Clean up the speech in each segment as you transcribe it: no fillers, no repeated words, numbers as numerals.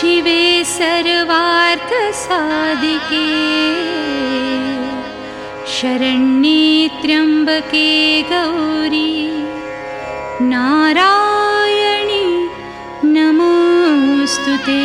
शिवे सर्वार्थसाधिके शरण्ये त्र्यम्बके गौरी नारायणी नमोऽस्तुते।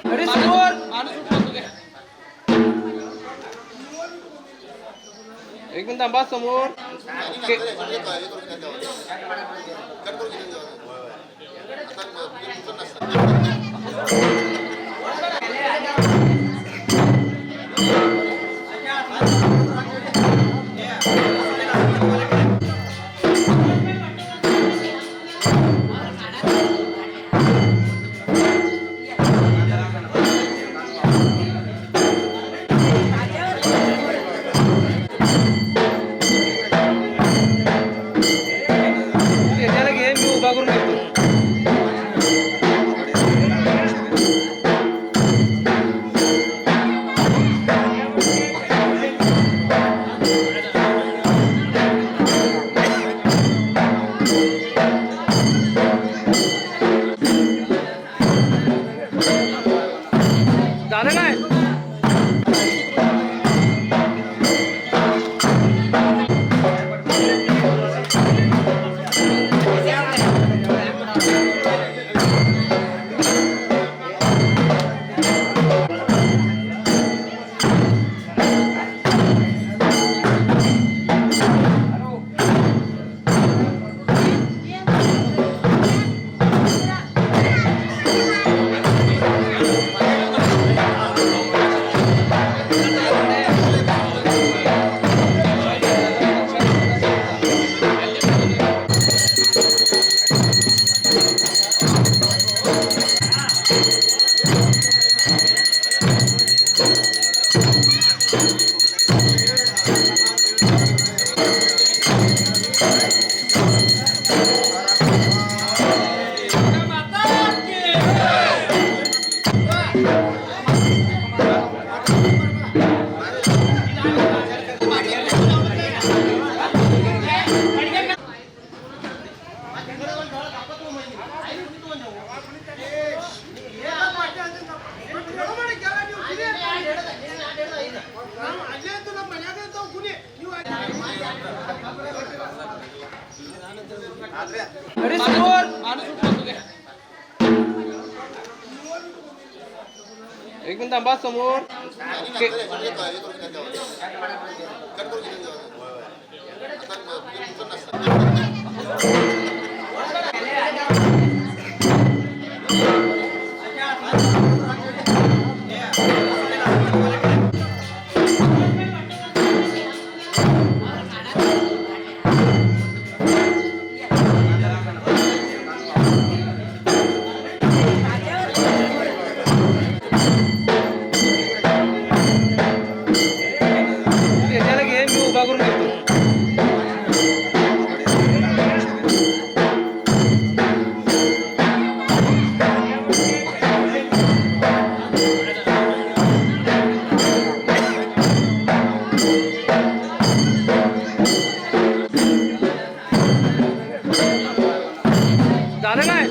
अरे समोर एक मिनिट थांबा समोर त्याला घे मी उभा करून घेतो झालं काय अरे समोर एक मिनिट थांबा समोर त्याला घे मी उभा करून घेतो झालं काय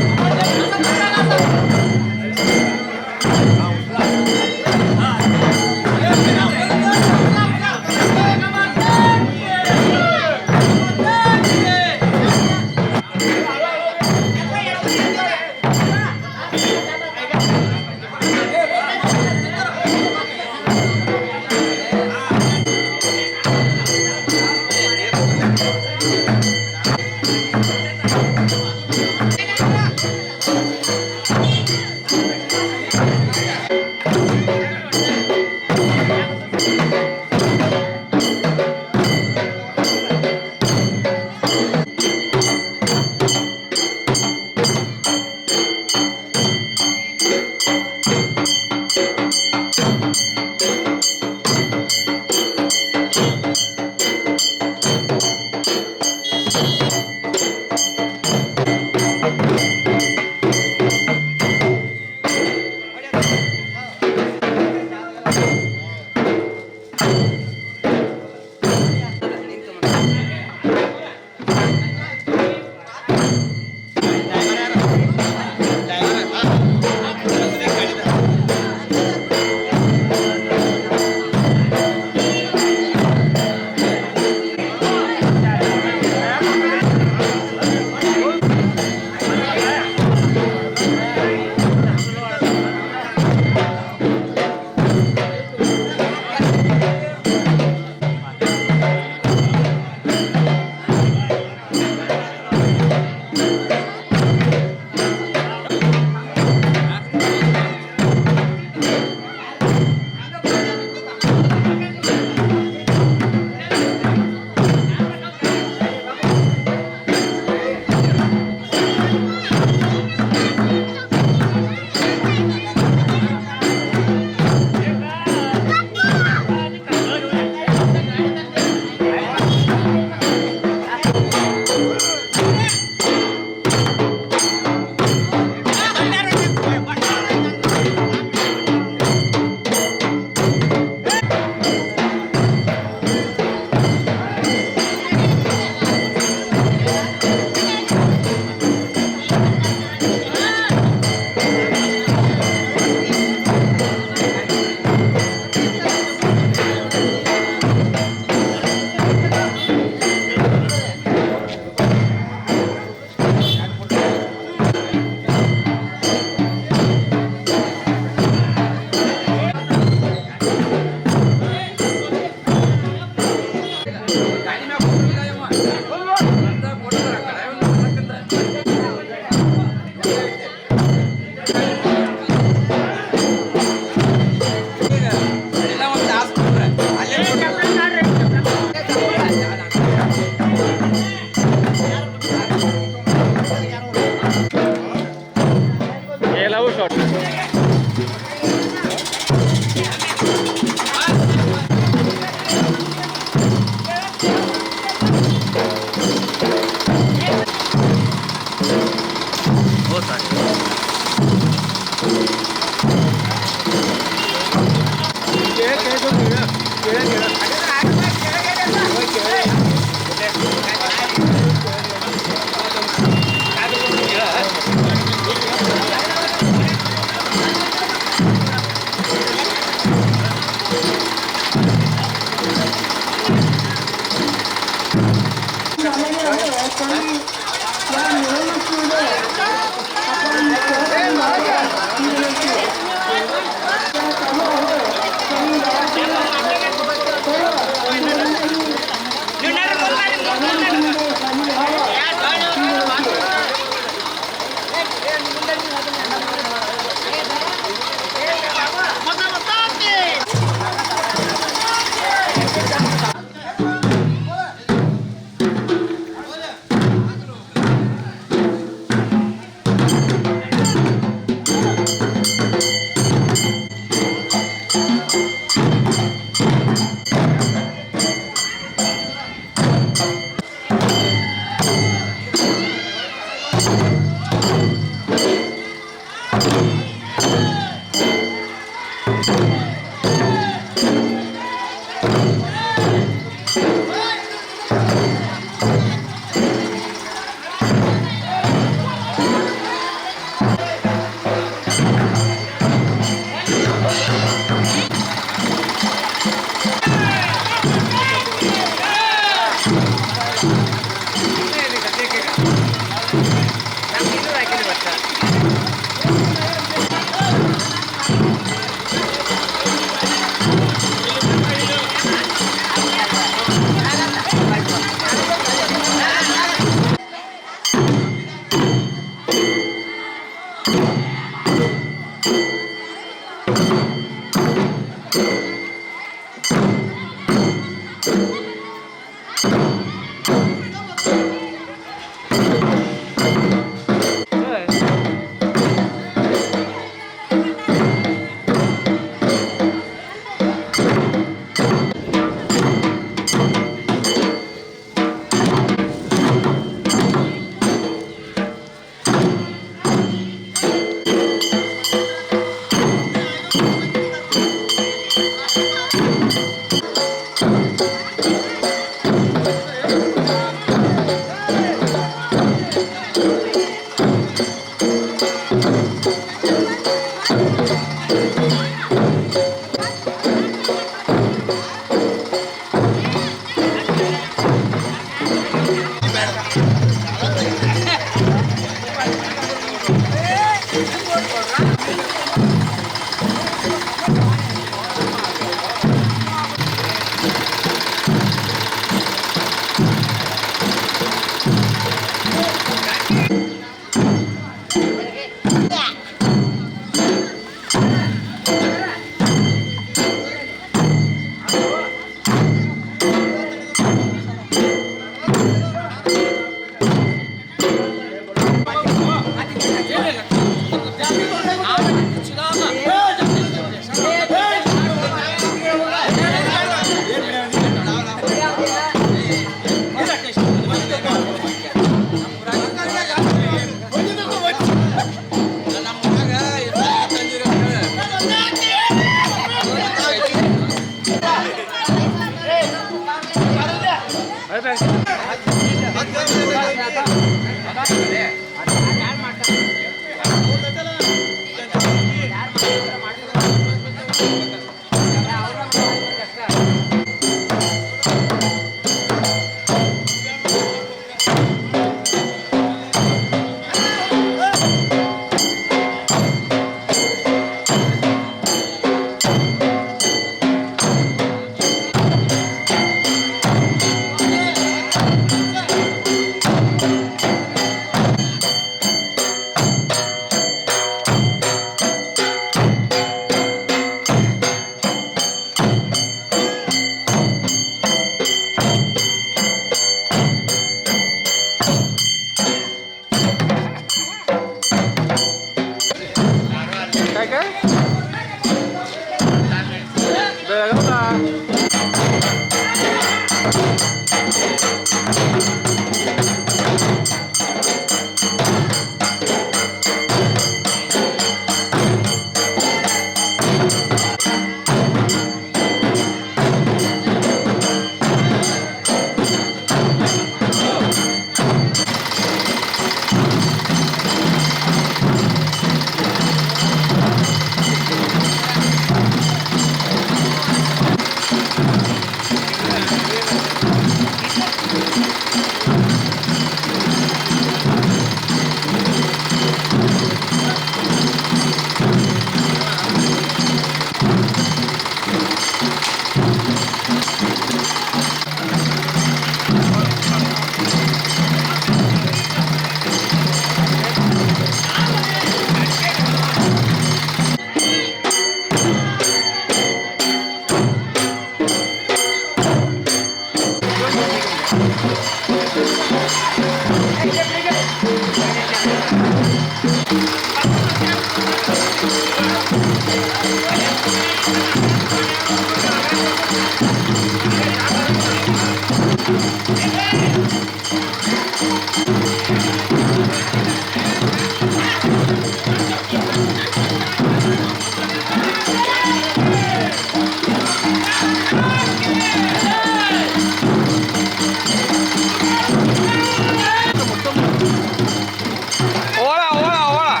ओळा ओळा ओळा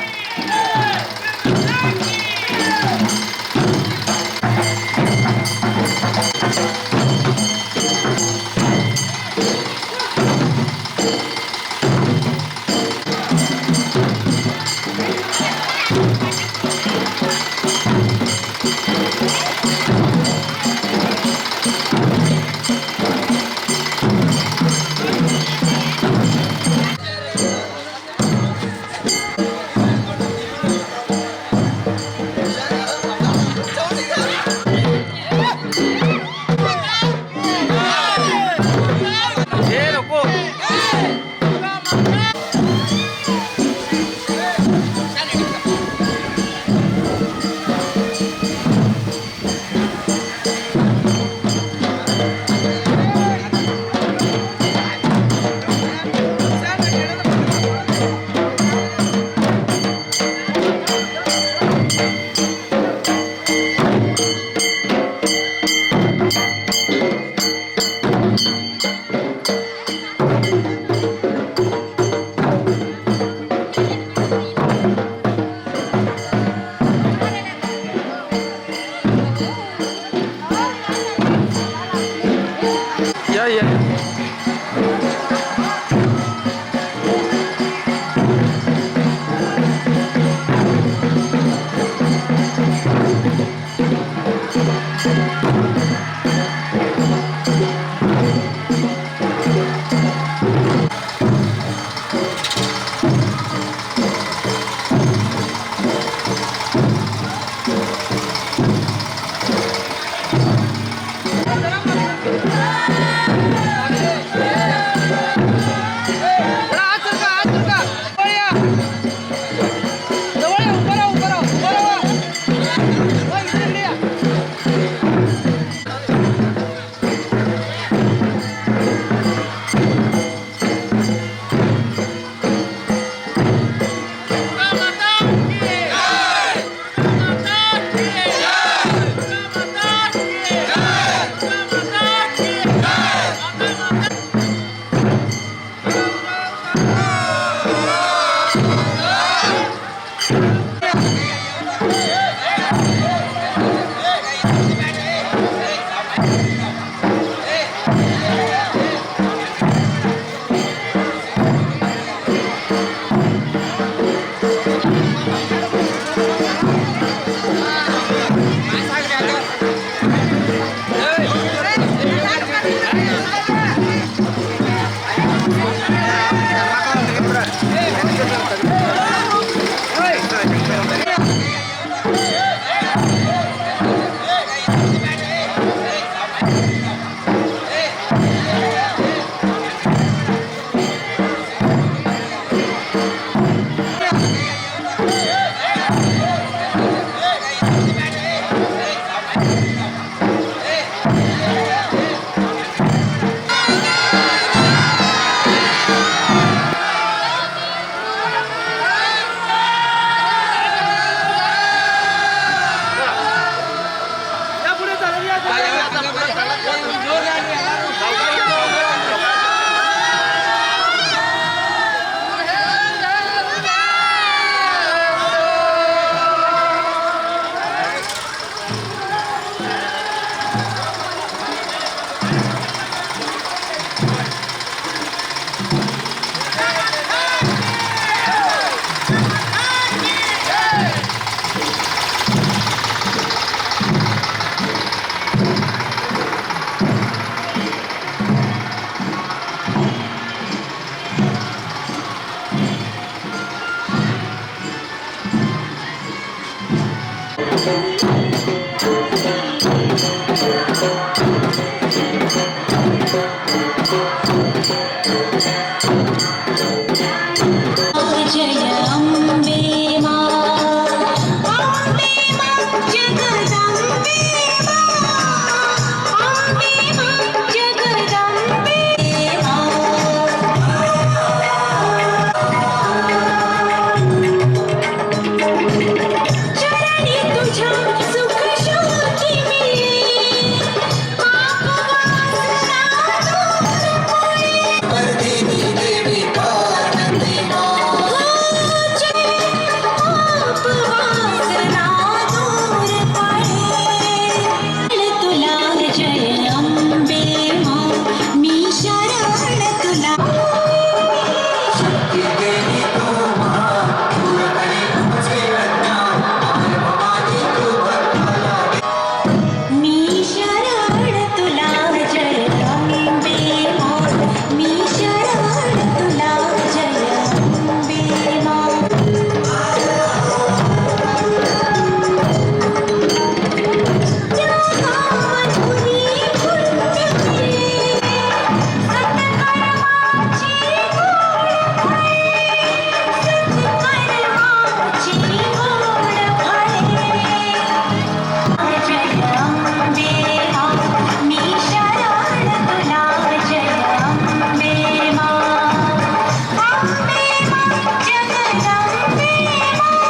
जय अम्बे मां, अम्बे मां जगदम्बे मां, अम्बे मां जगदम्बे चरणी तुझ्या सुख शांती मिळे, पाप वासना दूर होईल. परदेवी देवी पार्वती माँ, पाप वासना दूर पळे. तुला जय अम्बे मां, मी शरण तुला. शक्ति देवी तू माँ, दूर करे तुझे अज्ञान, अमर भवानी तू भक्ताला दे. मी शरण तुला जय अम्बे मां, मी शरण तुला जय अम्बे मां. जगामधुनी पुण्यफळे, सत्कर्माची गोड फळे, सत्कर्माची गोड फळे. जय अम्बे मां, मी शरण तुला जय अम्बे मां, अम्बे मां जगदम्बे मां,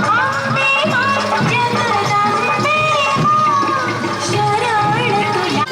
अम्बे मां जगदम्बे मां, शरण तुला.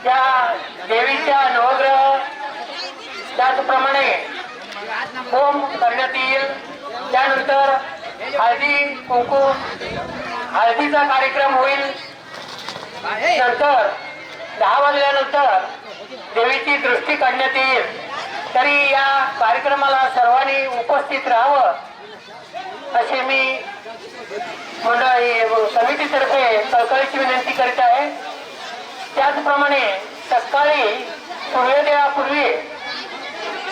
त्या देवीच्या नवग्रह त्याचप्रमाणे होम करण्यात येईल. त्यानंतर हळदी कुंकू हळदीचा कार्यक्रम होईल. नंतर 10 वाजल्यानंतर देवीची दृष्टी काढण्यात येईल. तरी या कार्यक्रमाला सर्वांनी उपस्थित राहावं अशी मी समितीतर्फे कळकळीची विनंती करीत आहे. त्याचप्रमाणे सकाळी सूर्योदयापूर्वी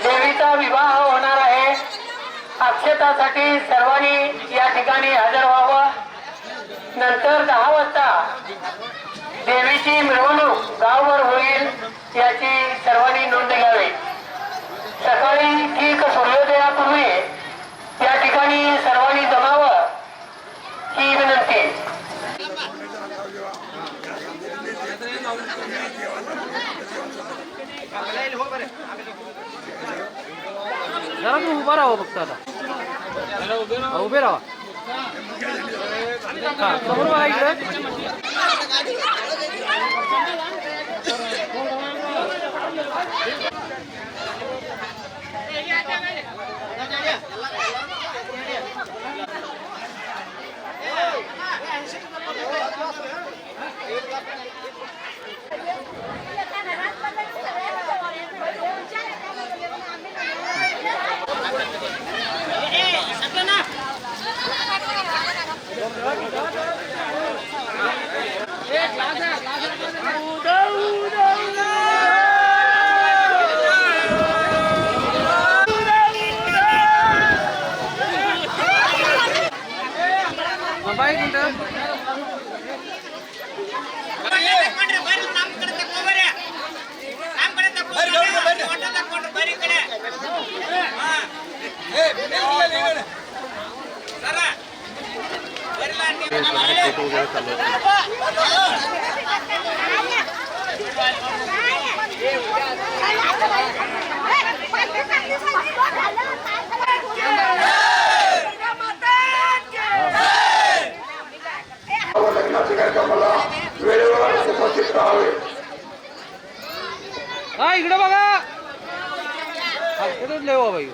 देवीचा विवाह होणार आहे. अक्षतासाठी सर्वांनी या ठिकाणी हजर व्हावं. नंतर 10 वाजता देवीची मिरवणूक गावभर होईल याची सर्वांनी नोंद घ्यावी. सकाळी ठीक सूर्योदयापूर्वी या ठिकाणी सर्वांनी जमावं ही विनंती. जरा तू उभा राहा फक्त आता उभे राहा. हा समोर बघा इकडे. हा इकडे बघा. इकडेच लेवा बाई.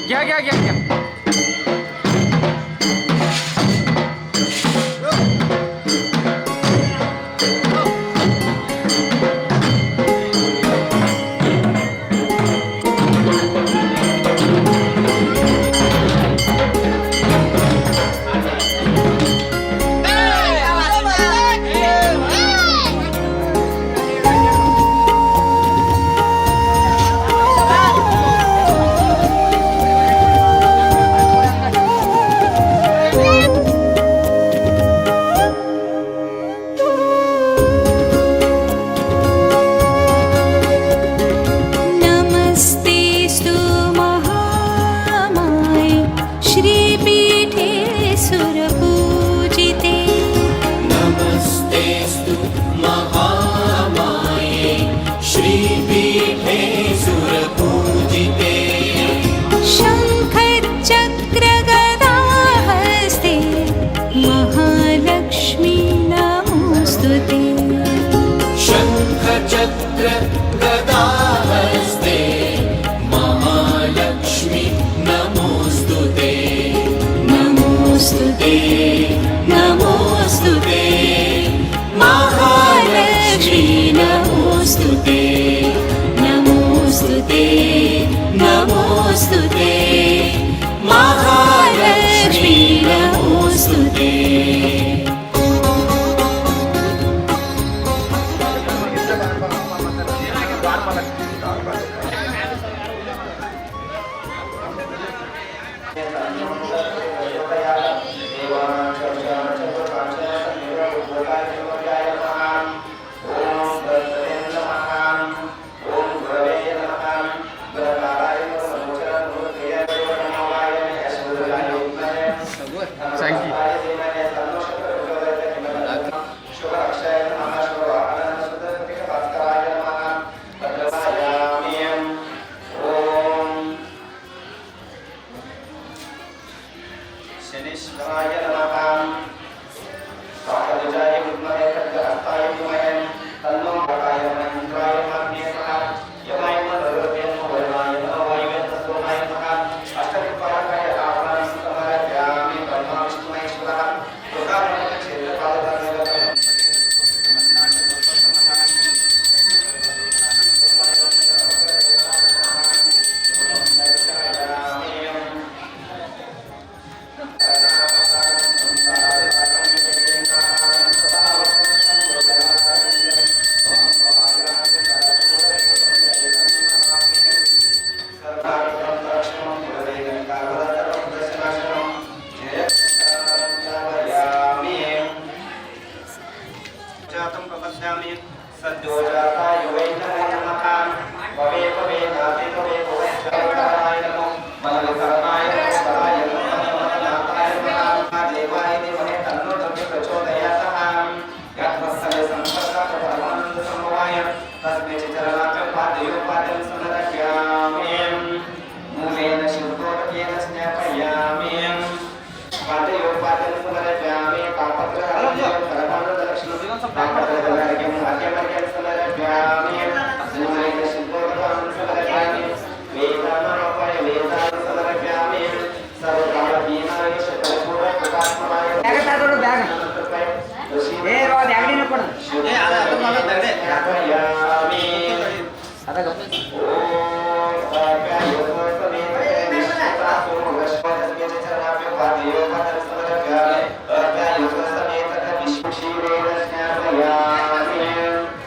घ्या घ्या घ्या घ्या नमोस्तुते महालक्ष्मी नमोस्तुते नमोस्तुते नमोस्तुते महालक्ष्मी नमोस्तुते शनिश्वराय नमः साकलजाय विद्महे खड्गहस्ताय धीमहि तन्नो भगाय मन्त्राय नमः यमाय मदरते वर्णाय नवाय तस्मै नमः अष्टविपराकाय आह्वानं समर्पयामि परमाविष्णुमेश्वरः दुर्गामय क्षेत्रपालकः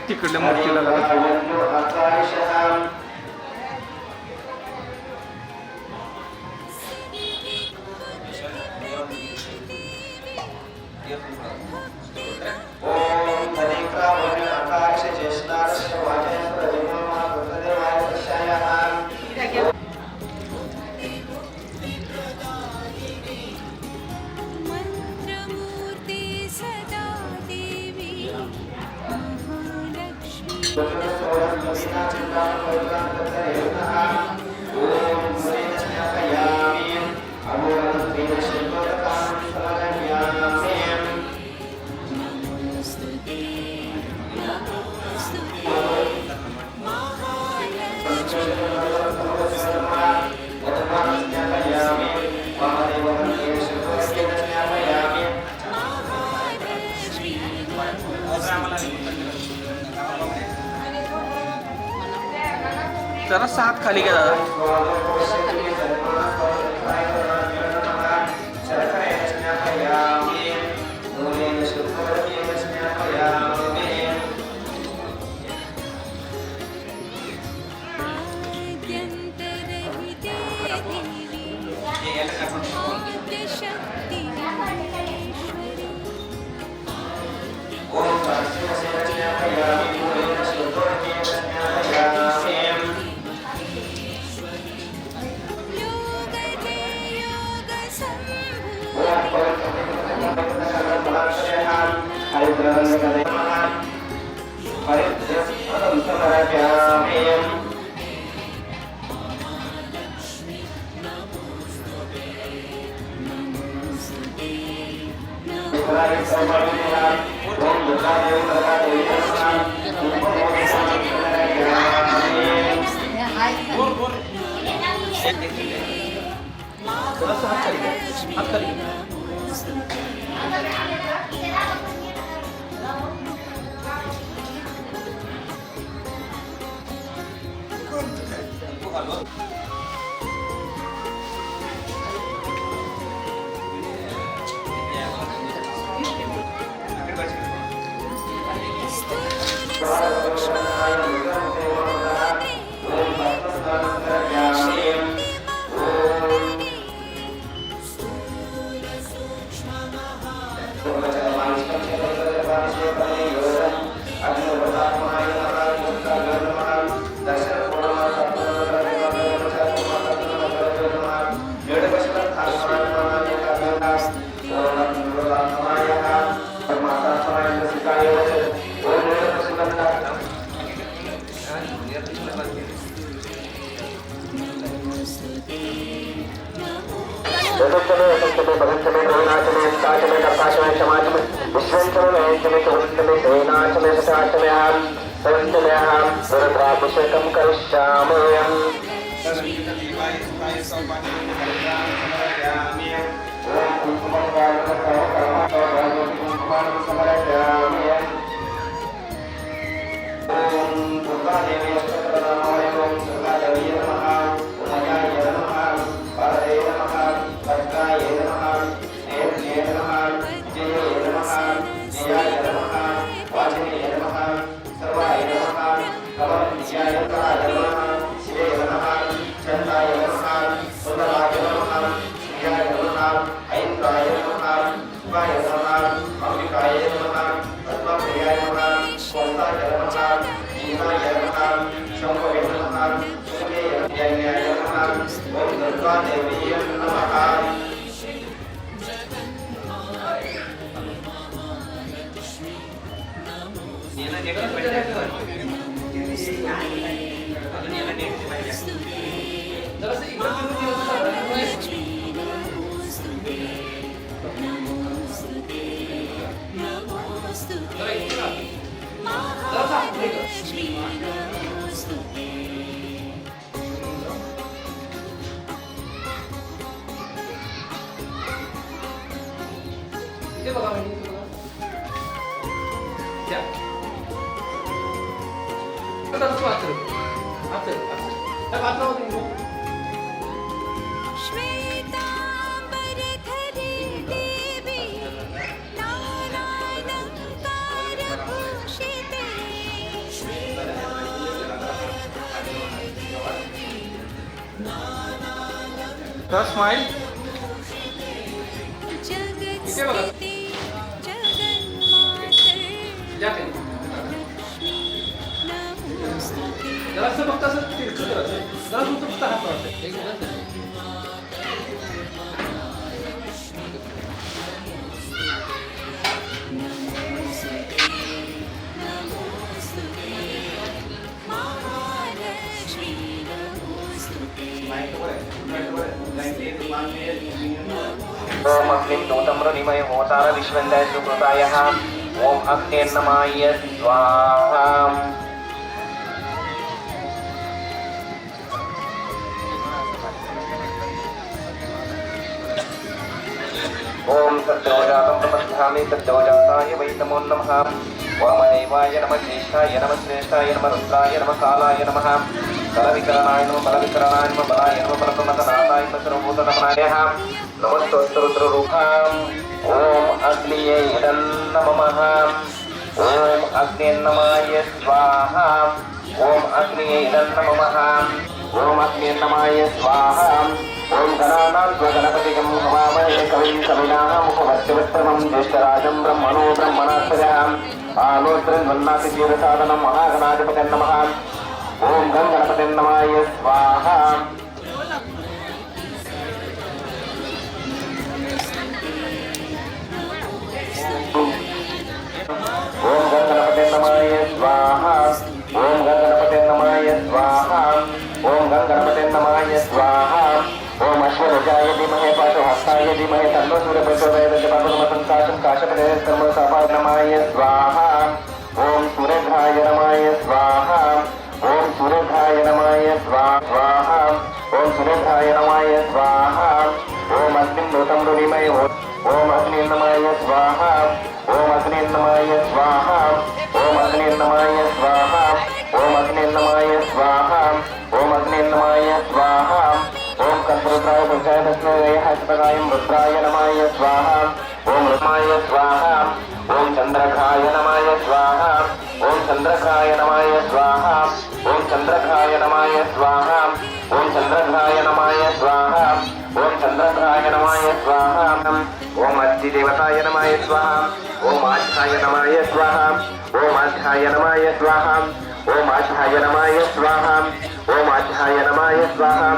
तिकडल्या मूर्तीला मंत्रमूर्ती सदा देवी महालक्ष्मी जरा हात खाली घ्या दादा. आद्यन्तरहिते देवी आद्यशक्ति ईश्वरी योगदे योगसम्भूत हात खाली घ्या. रुद्राभिषेकं करिष्यामि इथे बघा म्हणजे द्या श्वेतांबरधरे देवी नानालंकारभूषिते स्माइल जगत्स्थिते जगन्माते नमोस्तुते जरा फक्त असं तिरकं करायचं जरा तुमचं फक्त हात लावायचं महालक्ष्मी नमोस्तुते ओम अग्निं दूतम्रनिमय होतार विश्वन्दाय सुकृतायः ओम अग्नेर्नमाय स्वाहा ओम सत्यवजातं प्रपद्धामि सत्यवजाताय वै नमो नमः वामदेवाय नमः ज्येष्ठाय नमः श्रेष्ठाय नमः रुद्राय नमः कालाय नमः बलविकरणाय नमः बलविकरणाय नमः बलाय नमः बलप्रमथनाथाय नमः सर्वभूतनमनाय नमस्तोत्ररुद्ररूपाम् ओम अग्निये नमः ओम अग्निर्नमाय स्वाहा ओम अग्निये नमः ओम अग्निर्नमाय स्वाहा ओम गणानां गणपतिगं हवामहे कविं कविनामुपमस्यविक्रमं ज्येष्ठराजं ब्रह्मणो ब्रह्मणास्पदम् आलोत्रं वन्नातिजीवसाधनं महागणाधिपतिं नमः ओम गणपतिं नमाय स्वाहा ओम गणपतिं नमाय स्वाहा ओम गणपतिं नमाय स्वाहा ओम गणपतिं नमाय स्वाहा ओम अश्वरजाय धीमहि पाशुहस्ताय धीमहि तन्नो सूर्यः प्रचोदयात् पापकमसंकाशं काशपदे सर्वसापाय नमाय स्वाहा ओम सूर्यघ्राय नमाय स्वाहा ओम सूर्यघ्राय नमाय स्वाहा ओम सूर्यघ्राय नमाय स्वाहा ओम अस्मिन् दूतं रुणिमय ओम नमाय स्वाहा ओम अग्ने नमाय स्वाहा ओम अग्ने नमाय स्वाहा ओम अग्ने नमाय स्वाहा ओम अग्ने नमाय स्वाहा ओम कर्पूराय पुरुषाय तस्मै हस्तकाय रुद्राय नमाय स्वाहा ओम रुद्राय स्वाहा ओम चंद्रकाय नमाय स्वाहा ओम चंद्रकाय नमाय स्वाहा ओम चंद्रकाय नमाय स्वाहा ओम चंद्रकाय नमाय स्वाहा ओम चंद्रकाय नमाय स्वाहा ओम अधिदेवताय नमाय स्वाहा ओम आध्याय नमाय स्वाहा ओम आध्याय नमाय स्वाहा ओम आध्याय नमाय स्वाहा ओम आध्याय नमाय स्वाहा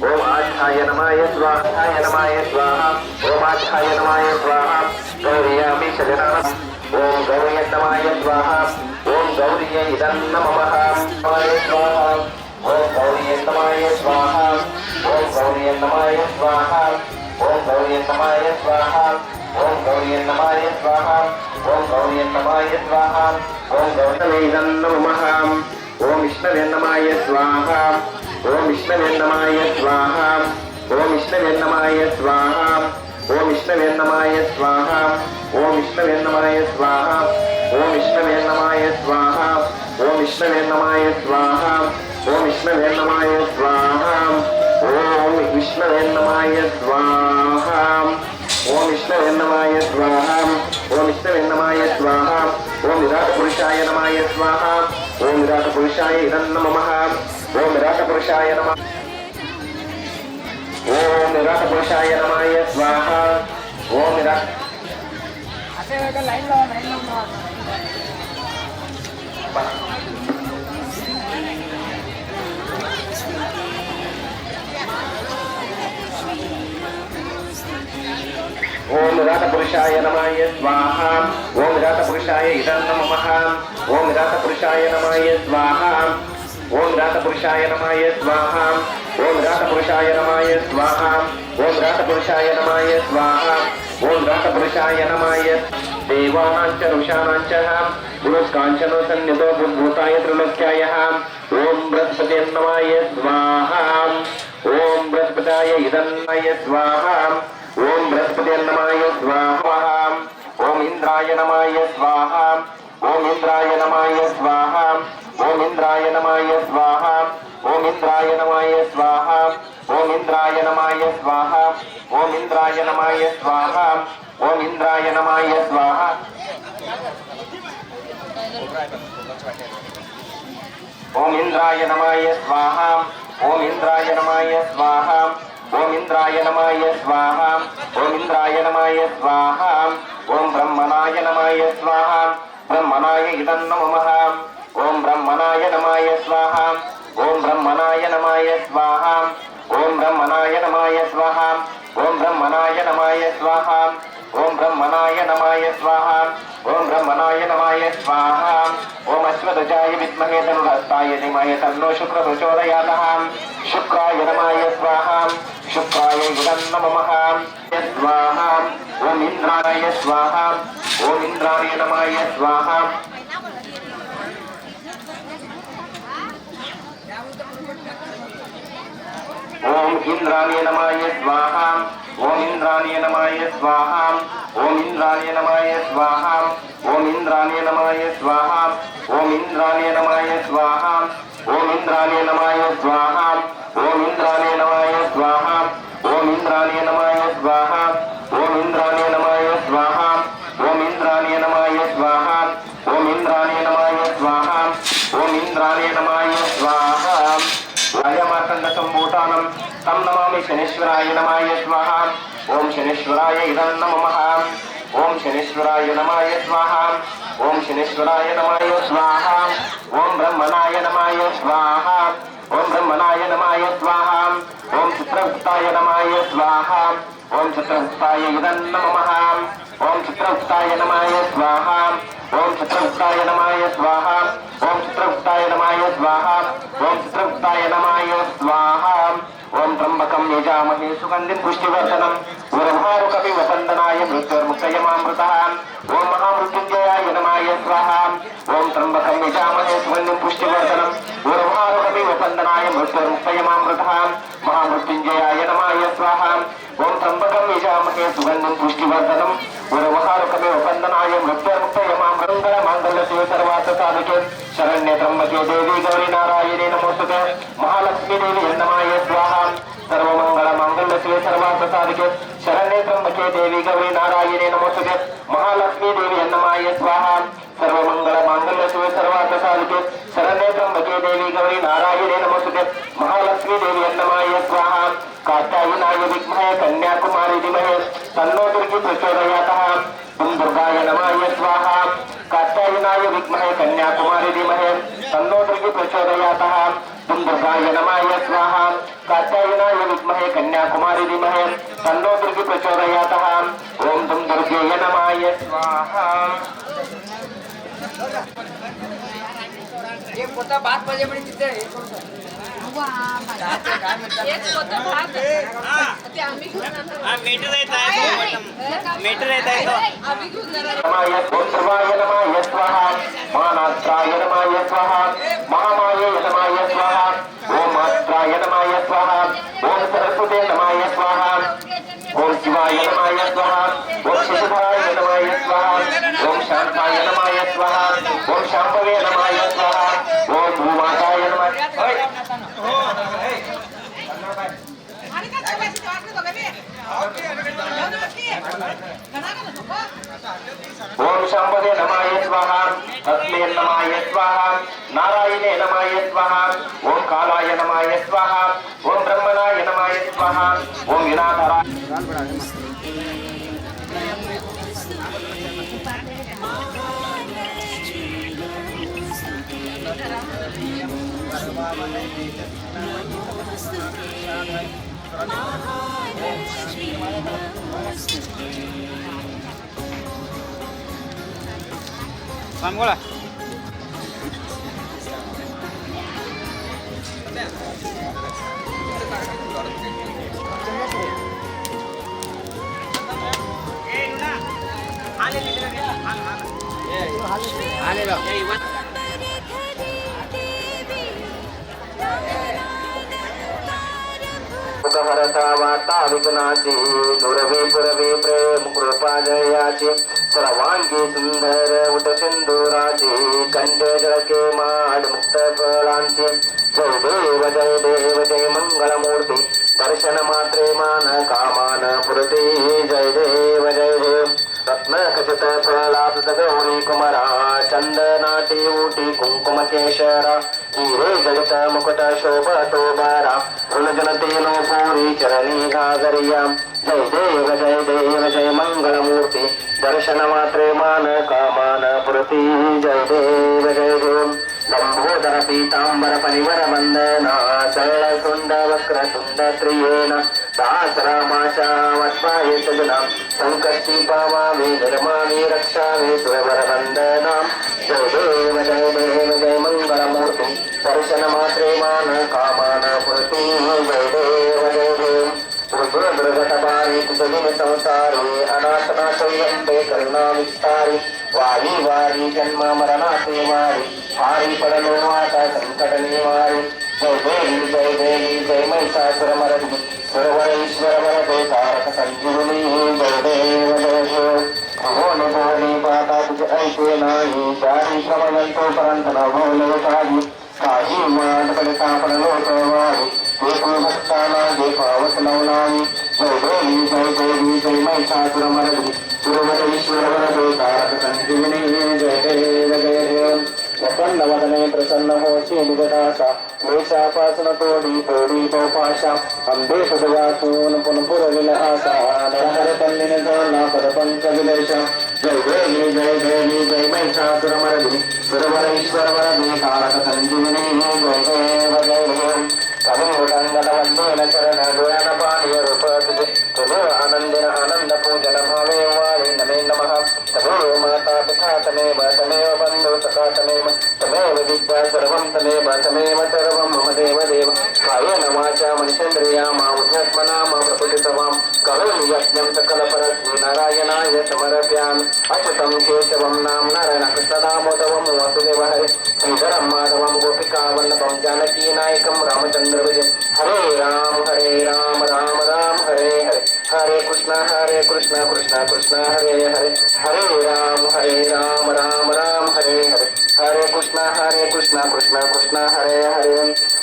ओम आध्याय नमाय स्वाहा नमाय स्वाहा ओम आध्याय नमाय स्वाहा गौर्यामि शजनाम ओम गौरी नमाय स्वाहा ओम गौरी इदं नमः नमाय स्वाहा ओम गौरी नमाय स्वाहा ओम गौरी नमाय स्वाहा ओम गौरी नमाय स्वाहा ओम गौरी नमाय स्वाहा ओम गौरी नमाय स्वाहा ओम गौरी इदं नमः ओम विष्णवे नमाय स्वाहा ओम विष्णवे नमाय स्वाहा ओम विष्णवे नमाय स्वाहा ओम विष्णवे नमाय स्वाहा ओम विष्णवे नमाय स्वाहा ओम विष्णवे नमाय स्वाहा ओम विष्णवे नमाय स्वाहा ओम विष्णवे नमाय स्वाहा ओम विष्णवे नमाय स्वाहा ओम विष्णवे नमाय स्वाहा ओम विष्णवे नमाय स्वाहा ओम विराट पुरुषाय नमाय स्वाहा ओम विराट पुरुषाय इदं नमः ओम विराट पुरुषाय नमः ओम विराट पुरुषाय नमाय स्वाहा ओम विराट ओम विराट पुरुषाय नमाय स्वाहा ओम विराट पुरुषाय इदं नमः ओम विराट पुरुषाय नमाय स्वाहा ओम विराट पुरुषाय नमाय स्वाहा ओम विराट पुरुषाय नमाय स्वाहा ओम विराट पुरुषाय नमाय स्वाहा ओम विराट पुरुषाय नमाय देवानां च ऋषाणां च पुरुषकाञ्चनो सन्निधो बुद्भूताय त्रिलोक्यायः ओम बृहस्पते नमाय स्वाहा ओम बृहस्पताय इदं नमाय स्वाहा ओम बृहस्पते नमाय स्वाहा ओम इंद्राय नमाय स्वाहा ओम इंद्राय नमाय स्वाहा ओम इंद्राय नमाय स्वाहा ओम इंद्राय नमाय स्वाहा ओम इंद्राय नमाय स्वाहा ओम इंद्राय नमाय स्वाहा ओम इंद्राय नमाय स्वाहा ओम इंद्राय नमाय स्वाहा ओम इंद्राय नमाय स्वाहा ओम इंद्राय नमाय स्वाहा ओम इंद्राय नमाय स्वाहा ओम ब्रह्मणाय नमाय स्वाहा ब्रह्मणाय इदं नमः ओम ब्रह्मणाय नमाय स्वाहा ओम ब्रह्मणाय नमाय स्वाहा ओम ब्रह्मणाय नमाय स्वाहा ओम ब्रह्मणाय नमाय स्वाहा ओम ब्रह्मणाय नमाय स्वाहा ओम ब्रह्मणाय नमाय स्वाहा ओम अश्वध्वजाय विद्महे धनुर्हस्ताय धीमहि तन्नो शुक्रः प्रचोदयात् शुक्राय नमाय स्वाहा शुक्राय इदं नमः स्वाहा ओम इंद्राय स्वाहा ओम इंद्राय नमाय स्वाहा ओम इंद्राय नमाय स्वाहा ओम इंद्राय नमाय स्वाहा ओम इंद्राय नमाय स्वाहा ओम इंद्राय नमाय स्वाहा ओम इंद्राय नमाय स्वाहा ओम इंद्राय नमाय स्वाहा ओम इंद्राय नमाय स्वाहा ओम इंद्राय नमाय स्वाहा ओम इंद्राय नमाय स्वाहा ओम इंद्राय नमाय स्वाहा ओम इंद्राय नमाय स्वाहा ओम इंद्राय नमाय स्वाहा रायमार्तण्ड सम्भूतानं तं नमामि शनीश्वराय नमाय स्वाहा ओम शनीश्वराय इदं नमः ओम शनीश्वराय नमाय स्वाहा ओम शनीश्वराय नमाय स्वाहा ओम ब्रह्मणाय नमाय स्वाहा ओम ब्रह्मणाय नमाय स्वाहा ओम चित्रगुप्ताय नमाय स्वाहा ओम चित्रगुप्ताय इदं नमः ओम चित्रगुप्ताय नमाय स्वाहा ओम चित्रगुप्ताय नमाय स्वाहा ओम चित्रगुप्ताय नमाय स्वाहा ओम चित्रगुप्ताय नमाय स्वाहा ओम त्र्यंबकं यजामहे सुगन्धिं पुष्टिवर्धनम् उर्वारुकपिव वन्दनाय मृत्युर्मुक्तयमामृतः ओम महामृत्युञ्जयाय नमाय स्वाहा ओम त्र्यंबकं यजामहे सुगन्धिं पुष्टिवर्धनम् उर्वारुकपिव वन्दनाय मृत्युर्मुक्तयमामृतः महामृत्युञ्जयाय नमाय स्वाहा ओम त्र्यंबकं यजामहे सुगंधं पुष्टिवर्धनम् गुरुमहारुकमे वन्दनाय मृत्युर्मुक्तयमां मङ्गलमाङ्गल्यशिवे सर्वार्थसाधिके शरण्ये त्र्यम्बके देवी गौरी नारायणे नमोस्तुते महालक्ष्मी देवी नमः स्वाहा सर्वमङ्गलमाङ्गल्यशिवे सर्वार्थसाधिके शरण्ये त्र्यम्बके देवी गौरी नारायणे नमोस्तुते महालक्ष्मी देवी नमः स्वाहा सर्वमङ्गलमाङ्गल्यशिवे सर्वार्थसाधिके शरण्ये त्र्यम्बके देवी गौरी नारायणे नमोस्तुते महालक्ष्मी देवी नमः स्वाहा कात्यायनाय विद्महे कन्याकुमारी धीमहि तन्नो दुर्गी प्रचोदयात् ओम दुर्गाय नमः स्वाहा कात्यायनाय विद्महे कन्याकुमारी धीमहि तन्नो दुर्गी प्रचोदयात् ओम दुर्गाय नमः स्वाहा कात्यायनाय विद्महे कन्याकुमारी धीमहि तन्नो दुर्गी प्रचोदयात् ओम तुम दुर्गे नमः स्वाहा एक पोता भात पाहिजे पण तिथे एक होतं भात. ते आम्ही घेऊन जाणार. मीटर येत आहे मीटर येत आहे आम्ही घेऊन जाणार. नमः ओम सर्वाय नमः स्वाहा मानात्राय नमः स्वाहा महामाये नमः स्वाहा ओम मात्राय नमः स्वाहा ओम सरस्वते नमः स्वाहा ओम शिवाय नमः स्वाहा ओम शिवधाय नमः स्वाहा ओम शांताय नमः स्वाहा ओम शांभवे नमः स्वाहा ओम भूमाताय नमः ओम शांभवे नमः स्वाहा तस्मै नमः स्वाहा नारायणे नमः स्वाहा ओम कालाय नमः स्वाहा ओम ब्रह्मणाय नमः स्वाहा ओम विनाथराय सांगोळा आलेलो हरता वार्ता विघ्नाची दुर्वे पुरवे प्रेम कृपा जयाची सर्वांगी सुंदर उट सिंदुराची कंठे जळके माड मुक्त फळांची जय देव जय मंगलमूर्ती दर्शन मात्रे मान कामान पुरते जय देव रत्न खचित फळात गौरी कुमारा चंदनाटी उटी कुंकुम केशरा हिरे जगत मुकुट शोभतो बारा जनतेनो पूरी चरणी घागरिया जय देव जय मंगलमूर्ती दर्शन मात्रे मान कामान पुरती जय देव लंबोदर पीतांबर परिवर वंदना सरळ सुंद वक्र सुंद त्रियेन सहस्रमाशा वत्वाय सजना संकष्टी पावावे निर्मावे रक्षावे सुरवर वंदना जय देव जय मंगलमूर्ती दर्शन मात्रे मान कामान पुरती जय देव दुर्गतबारी तुझविन संसारे अनाथनाथयंते करुणा विस्तारी वारी वारी जन्म मरणाचे वारी हारी पडलो आता संकट निवारी जय देवी जय महिषासुरमर्दिनी सुरवर ईश्वर वरदे तारक संजीवनी जय देव भोले भोले पाता तुझे ऐसे नाही चारी प्रमयंतो परंत न भोले काही मानकडे सापडलो वारी भक्ताना देखावत लावलावी जय देवी जय महिषासुरमर्दिनी सुरवर ईश्वर वरदे तारक संजीवनी जय देव प्रसन्न वदने प्रसन्न होशी निगदासा क्लेशापासन तोडी तो पाशा अंबे वाचून पुनपुरविल आसा नरहर तल्लीन जोडला पदपंच विलेश जय देवी जय महिषासुरमर्दिनी सुरवर ईश्वर वरदे तारक संजीवनी जय देव कविंगटंगटवंदेन चरण डोळ्यान पाणी रूप तुझे तुझे आनंदेन आनंद पूजन भावे वाळी नमे नमः तमेव माता पिता तमेव बंधु सखा तमेव विद्या सर्वं तमेव सर्वं मम देव कायेन वाचा मनुष्येन्द्रिया मामुध्यात्मना मा प्रकृतितवां करोमि यज्ञं सकलपरस्मै नारायणाय समर्पयामि अच्युतं केशवं नारायण कृष्णदामोदरं वासुदेवहरे श्रीधरं माधवं गोपिकावल्लभं जानकीनायकं रामचन्द्र विजय हरे राम राम राम हरे हरे हरे कृष्ण कृष्ण कृष्ण कृष्ण हरे हरे हरे राम राम राम हरे हरे हरे कृष्ण कृष्ण कृष्ण हरे हरे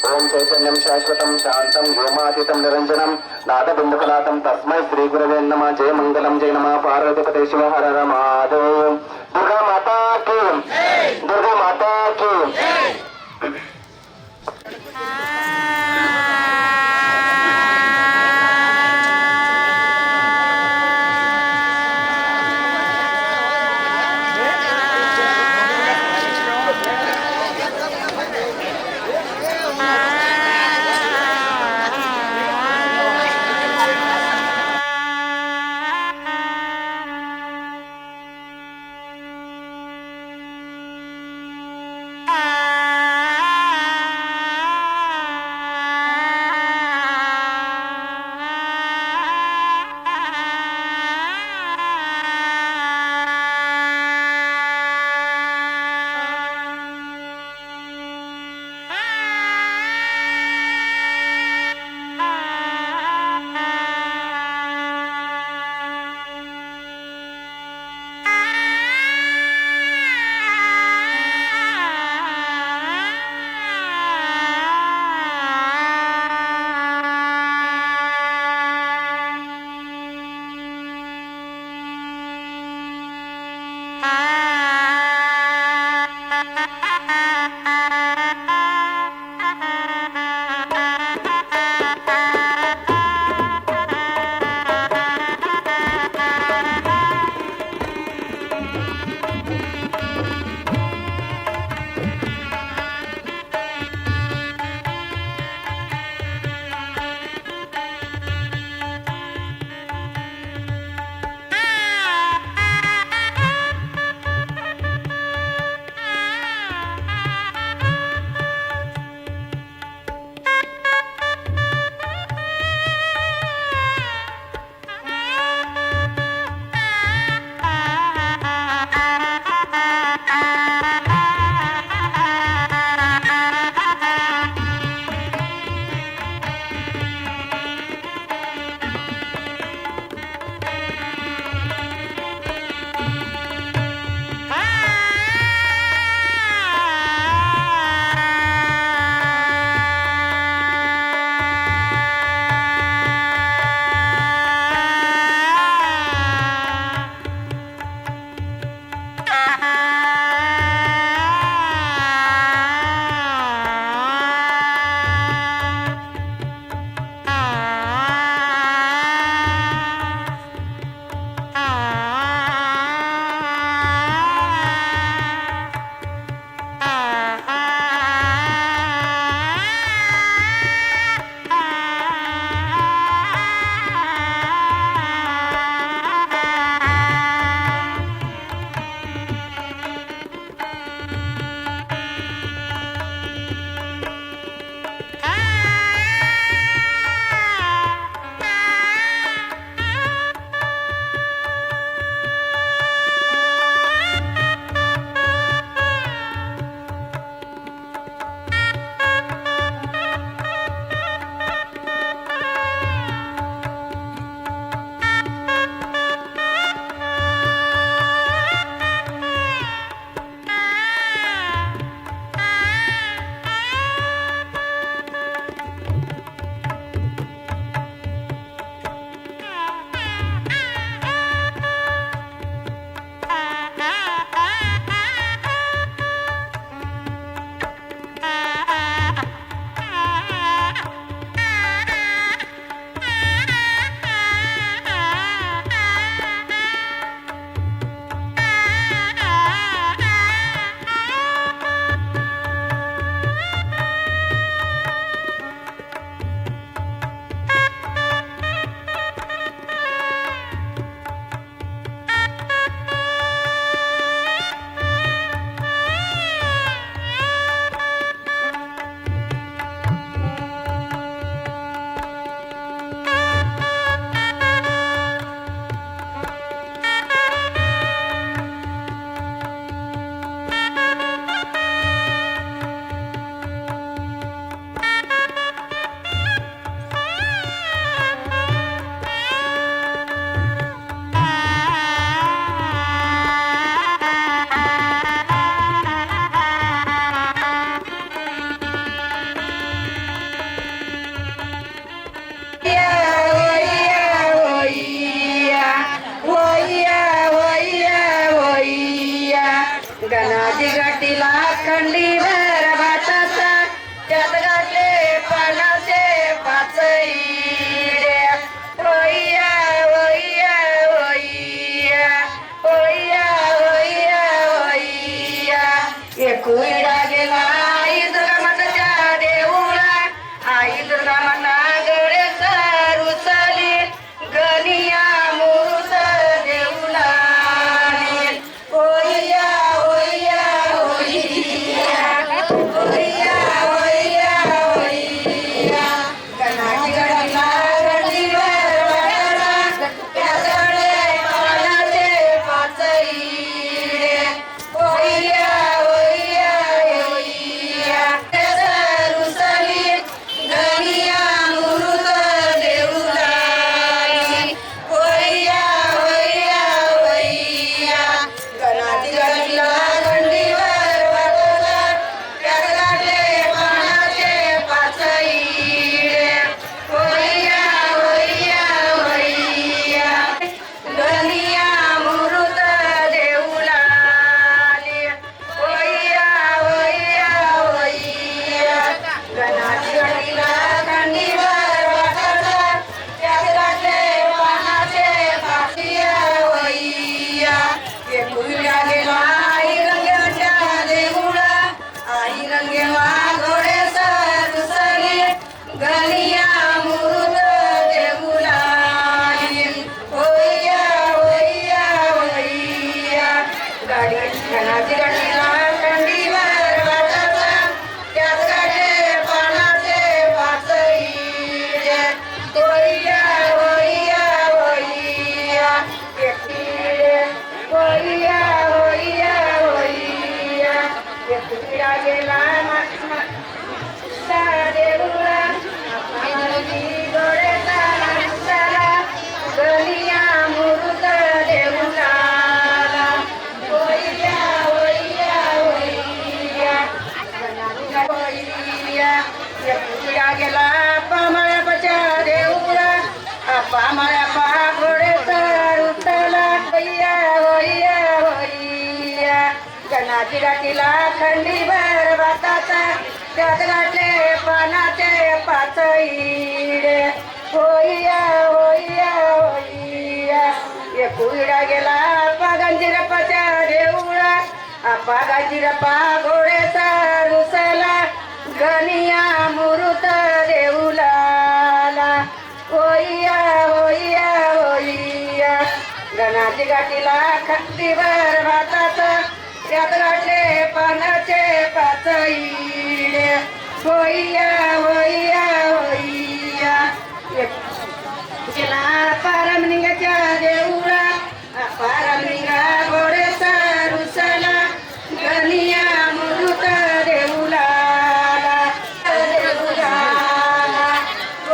ओम चैतन्यं शाश्वतं शान्तं व्योमातीतं निरञ्जनं नादबिन्दुफलातं तस्मै श्रीगुरवे नमः जय मङ्गलं जय नमः पार्वतीपते शिव हर हर महादेव दुर्गा माता की गाठीला खंडीभर भाताचा त्यात गाठले पानाचे पाचई ओइया ओइया ओइया ओइया ओइया ओइया एकुईडा गेला आई दुर्गा माताच्या देऊळा आई दुर्गा माता गडे रुसली गनिया मूर्त देऊला ओइया ओइया ओइया ओइया ओइया ओइया गणाची गडीला गडीवर वाटाला त्याकडे पानाचे पाचई ओइया ओइया ओइया रुसली गनिया मूर्त देऊला ओइया ओइया ओइया गणाची गडीला गंडीवर वाटला त्यात गाठले पानाचे पाचई ओइया ओइया ओइया गनिया मूर्त देऊला ओइया ओइया ओइया गणाची गडीला गंडीवर वाटला त्यात गाठले पानाचे पाचिया ओइया एकुईडा गेला आई रंगेच्या देऊळा आई रंगेवा घोडे रुसली गनिया मूर्त देऊला ओइया ओइया ओइया गाडी गणाची गाडीला खंडीवर वाटाचा त्यात गाठले पानाचे पाचई ओइया ओइया ओइया ओइया ओइया ओइया एकुईडा गेला देऊळा गोडेचा रुसला गनिया मूर्त देऊला ओइया ओइया ओइया ओइया एकुईडा गेला पामाळ्याच्या देऊळा पामाळ्या घोडेचा रुसला ओइया ओइया ओइया गणाची गाठीला खंडीभर भाताचा त्यात गाठले पानाचे पाचई ओइया ओइया ओइया एकुईडा गेला गंजिरप्पाच्या देऊळा गंजिरप्पा घोडेचा रुसला गनिया मूर्त देऊला ओइया ओइया ओइया गणाची गाठीला खंडीभर भाताचा त्यात गाठले पानाचे पाचई ओइया ओइया ओइया गेला पारमलिंगाच्या देऊळा पारमलिंगा घोडेचा रुसला गनिया मूर्त देऊला देऊला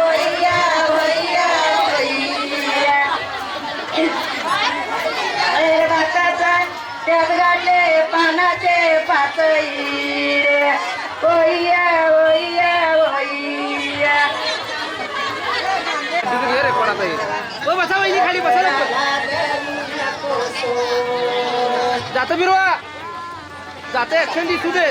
ओइया ओइया ओइया भाताचा त्यात गाठले पानाचे पाचई ओइया ओइया ओइया तिथे घे रे कोणाचा येईल ओ बसा वहिनी खाली बसा लवकर. जातं बिरवा जातं ऍक्शन दिसू दे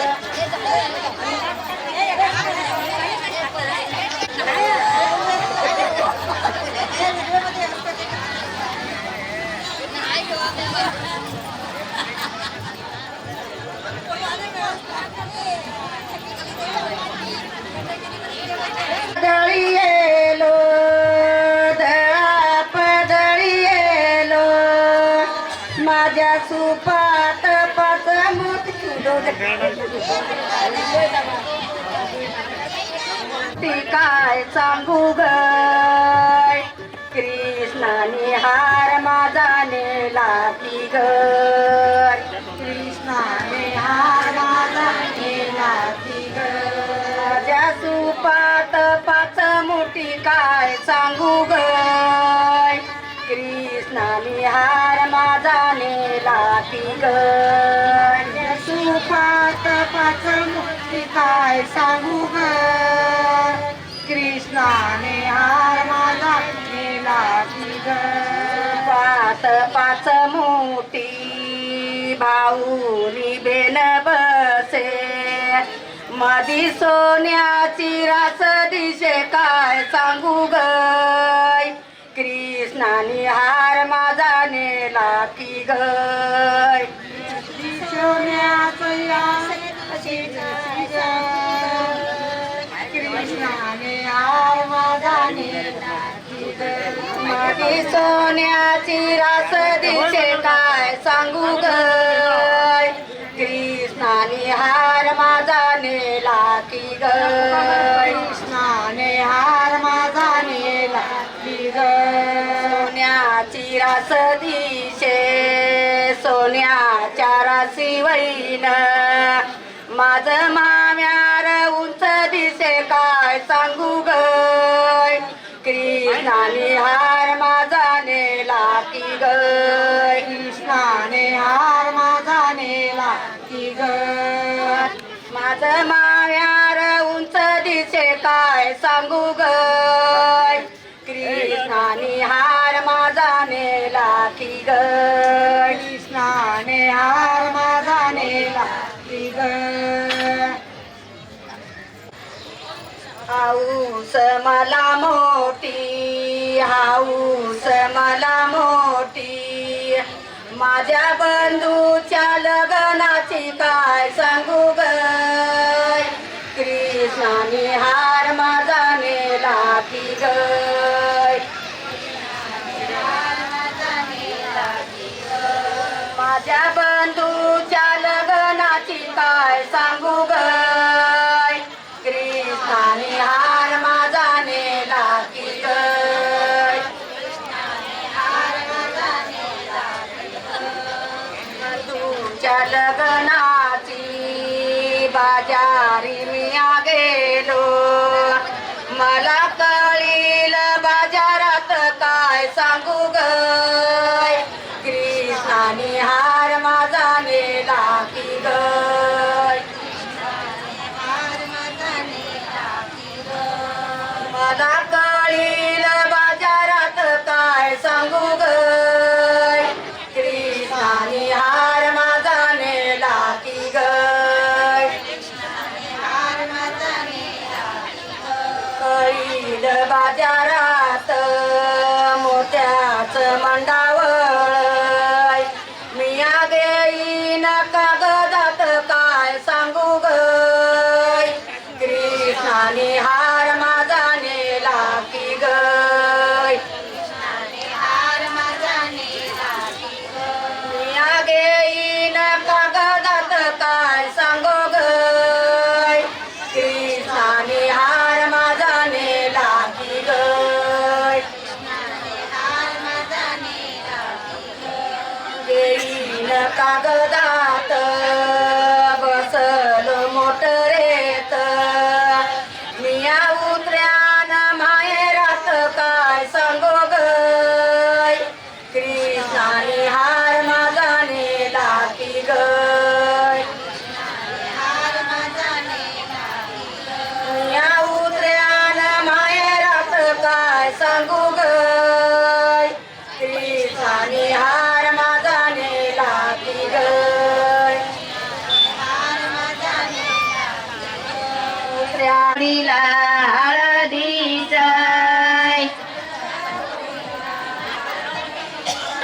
दळियेलो दळा पदळियेलो माझ्या सुपात पाच ती काय सांगू गय कृष्णाने हार माझा नेला की घर कृष्णाने हार माझा नेला की घर सुपात पाच मोठी काय सांगू गय कृष्णाने हार माझा नेला की घर सुपात पाच मोठी काय सांगू गय कृष्णाने हार माझा नेला की घर पाच पाच मोठी भाऊनी बेन बसे मधी सोन्याची रास दिशे काय सांगू गय कृष्णाने हार माझा नेला की गय सोन्याची रास कृष्णाने हार माझा नेला की गय मधी सोन्याची रास दिशे काय सांगू गय कृष्णाने हार माझा नेला की गय कृष्णाने हार माझा नेला की गय सोन्याची रास दिशे सोन्याच्या राशी वैन माझ माम्यार उंच दिसे काय सांगू गय कृष्णाने हार माझा नेला की गय कृष्णाने हार माझा नेला की गय माझ मायार उंच दिसे काय सांगू गय कृष्णाने हार माझा नेला की गय कृष्णाने हार माझा नेला की गय हाऊस मला मोठी हाऊस मला मोठी माझ्या बंधूच्या लग्नाची काय सांगू गय कृष्णाने हार माझा नेला की गय माझ्या बंधूच्या लग्नाची काय सांगू गय कृष्णाने हार माझा नेला की गय तुमच्या लग्नाची बाजारी मिया गेलो मला कळील बाजारात काय सांगू गय कृष्णाने हार माझा नेला की गय मला कळील बाजारात काय सांगू गय कृष्णाने हार माझा नेला की गय कळील बाजारात मोत्याच मंडावळ मिया घेईन कागदात काय सांगू गय कृष्णाने हार माझा नेला की गय मिया घेईन कागदात काय सांगू गय कृष्णाने हार माझा नेला की गय घेईन कागदात बसलो मोटरेत मिया उतऱ्यान माहेरात काय सांगू गय कृष्णाने हार माझा नेला की गय मिया उतऱ्यान माहेरात काय सांगू गय कृष्णाने हार माझा नेला की गय उतऱ्याला हळदीचा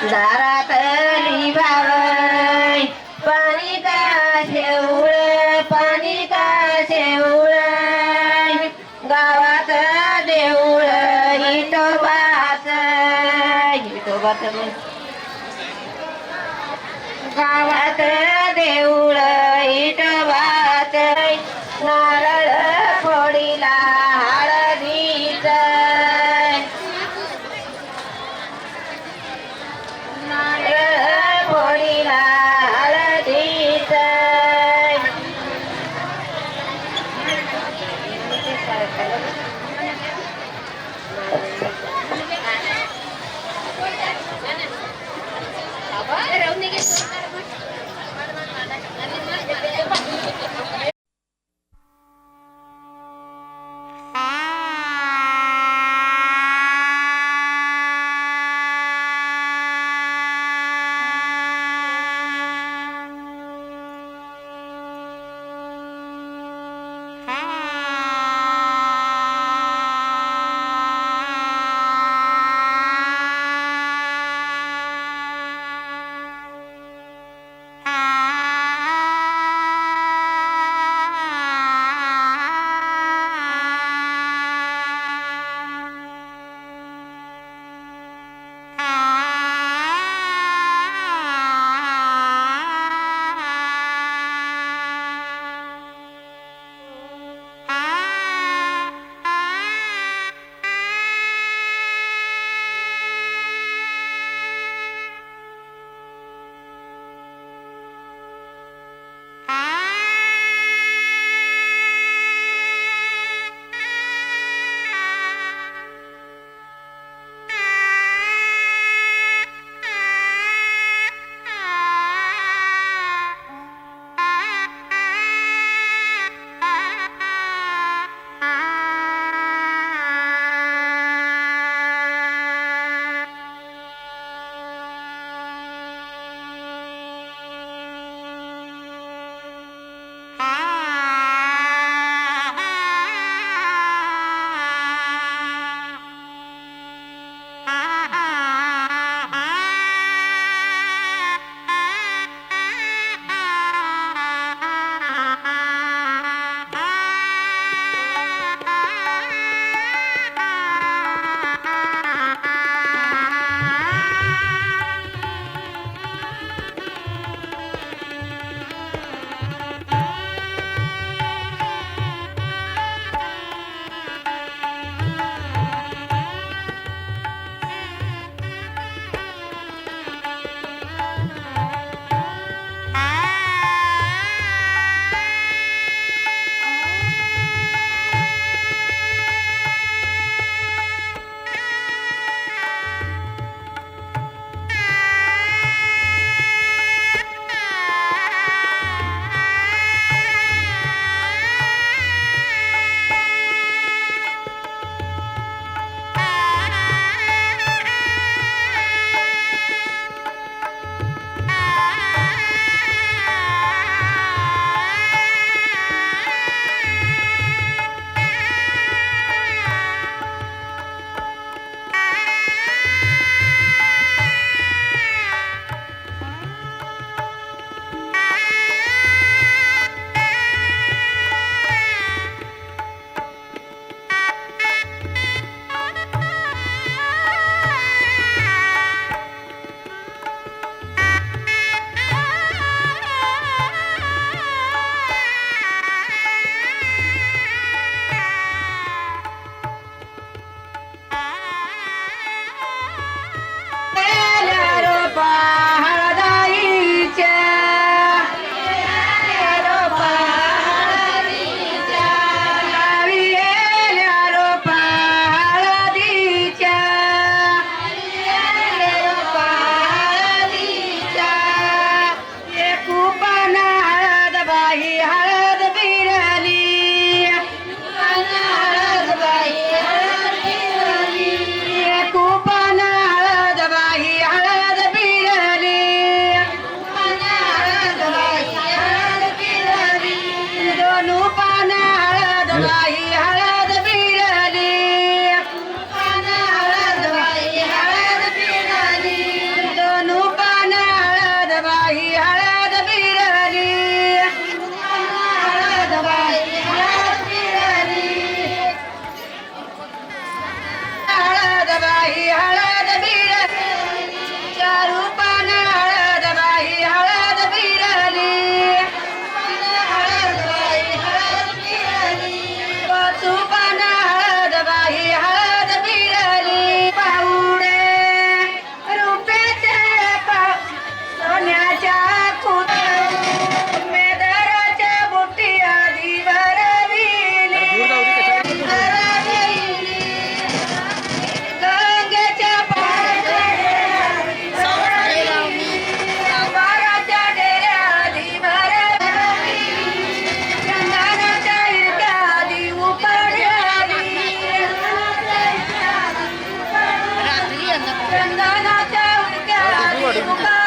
दारात लिवावय पाणी का शेवळ पाणी का शेवळ गावात देऊळ हिटोबाच गावात देऊळ हिटोबाच नारळ फोडीला हळदीच नारळ फोडीला हळदीच वाटत.